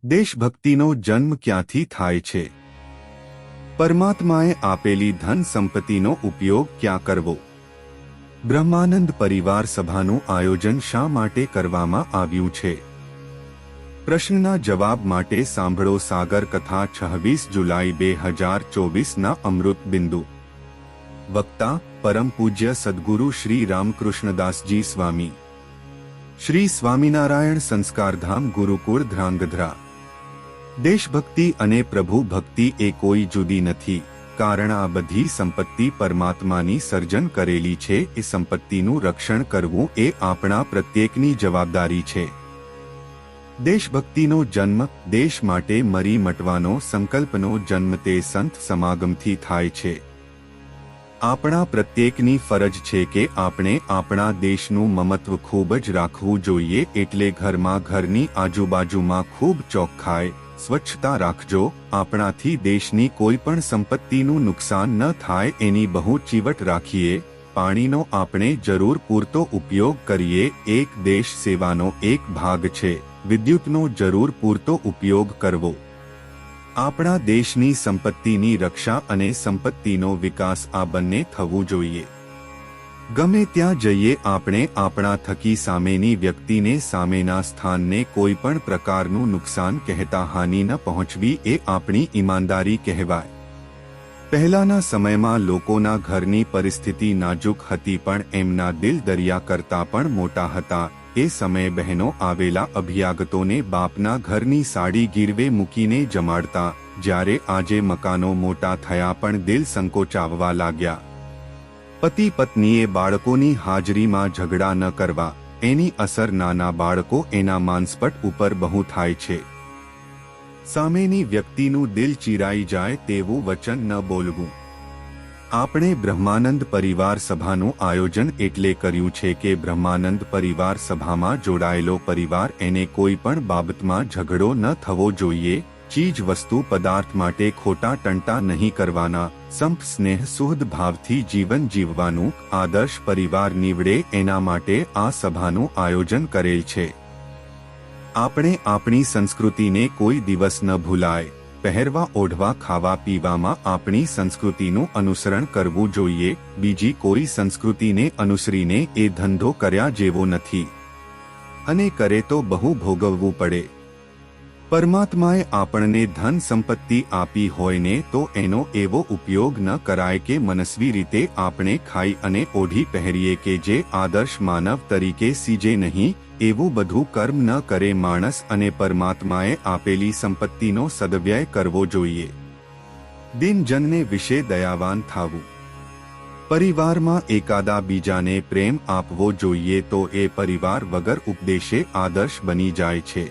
દેશભક્તિનો જન્મ ક્યાંથી થાય છે? પરમાત્માએ આપેલી ધન સંપત્તિનો ઉપયોગ ક્યાં કરવો? બ્રહ્માનંદ પરિવાર સભાનું આયોજન શા માટે કરવામાં આવ્યું છે? પ્રશ્નના જવાબ માટે સાંભળો સાગર કથા 26 જુલાઈ 2024ના અમૃત બિંદુ. વક્તા પરમ પૂજ્ય સદગુરુ શ્રી રામકૃષ્ણદાસજી સ્વામી. શ્રી સ્વામિનારાયણ સંસ્કારધામ ગુરુકુળ ધ્રાંગધ્રા. દેશભક્તિ અને પ્રભુ ભક્તિ એ કોઈ જુદી નથી, કારણ આ બધી સંપત્તિ પરમાત્માની સર્જન કરેલી છે. એ સંપત્તિનું રક્ષણ કરવું એ આપણા પ્રત્યેકની જવાબદારી છે. દેશભક્તિનો જન્મ, દેશ માટે મરી મટવાનો સંકલ્પનો જન્મ તે સંત સમાગમથી થાય છે. આપણા પ્રત્યેકની ફરજ છે કે આપણે આપણા દેશનું મમત્વ ખૂબ જ રાખવું જોઈએ. એટલે ઘરમાં, ઘરની આજુબાજુમાં ખૂબ ચોખ્ખાઈ, સ્વચ્છતા રાખજો. આપણાથી દેશની કોઈ પણ સંપત્તિનું નુકસાન ન થાય એની બહુ ચીવટ રાખીએ. પાણીનો આપણે જરૂર પૂરતો ઉપયોગ કરીએ. એક દેશ સેવાનો એક ભાગ છે. વિદ્યુતનો જરૂર પૂરતો ઉપયોગ કરવો. આપણા દેશની સંપત્તિની રક્ષા અને સંપત્તિનો વિકાસ આ બંને થવું જોઈએ. ગમે ત્યાં જઈએ આપણે આપણા થકી સામેની વ્યક્તિને, સામેના સ્થાનને કોઈ પણ પ્રકારનું નુકસાન કહેતા હાનિ ન પહોંચવી એ આપણી ઈમાનદારી કહેવાય. પહેલાના સમયમાં લોકોના ઘરની પરિસ્થિતિ નાજુક હતી, પણ એમના દિલ દરિયા કરતા પણ મોટા હતા. એ સમયે બહેનો આવેલા અભ્યાગતોને બાપના ઘરની સાડી ગીરવે મૂકીને જમાડતા. જ્યારે આજે મકાનો મોટા થયા પણ દિલ સંકોચાવવા લાગ્યા. પતિ પત્નીએ બાળકોની હાજરીમાં ઝઘડા ન કરવા. એની અસર નાના બાળકો, એના માનસપટ ઉપર બહુ થાય છે. સામેની વ્યક્તિનું દિલ ચીરાઈ જાય તેવું વચન ન બોલવું. આપણે બ્રહ્માનંદ પરિવાર સભાનું આયોજન એટલે કર્યું છે કે બ્રહ્માનંદ પરિવાર સભામાં જોડાયેલો પરિવાર એને કોઈ પણ બાબતમાં ઝઘડો ન થવો જોઈએ. ચીજ વસ્તુ પદાર્થ માટે ખોટા ટંટા નહીં કરવાના. સંપ સ્નેહ સુહદ ભાવથી જીવન જીવવાનું આદર્શ પરિવાર નીવડે એના માટે આ સભાનું આયોજન કરેલ છે. આપણે આપણી સંસ્કૃતિને કોઈ દિવસ ન ભૂલાય. પહેરવા, ઓઢવા, ખાવા પીવામાં આપણી સંસ્કૃતિનું અનુસરણ કરવું જોઈએ. બીજી કોઈ સંસ્કૃતિને અનુસરીને એ ધંધો કર્યા જેવો નથી, અને કરે તો બહુ ભોગવવું પડે. પરમાત્માએ આપણને ધન સંપત્તિ આપી હોય ને તો એનો એવો ઉપયોગ ન કરાય કે મનસ્વી રીતે આપણે ખાઈ અને ઓઢી પહેરીએ કે જે આદર્શ માનવ તરીકે સીજે નહીં. એવું બધું કર્મ ન કરે માણસ, અને પરમાત્માએ આપેલી સંપત્તિનો સદવ્યય કરવો જોઈએ. દિનજનને વિશે દયાવાન થાવું. પરિવારમાં એકાદા બીજાને પ્રેમ આપવો જોઈએ તો એ પરિવાર વગર ઉપદેશે આદર્શ બની જાય છે.